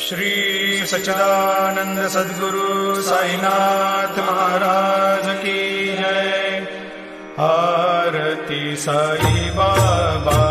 श्री सच्चिदानंद सद्गुरु साईनाथ महाराज की जय। आरती साई बाबा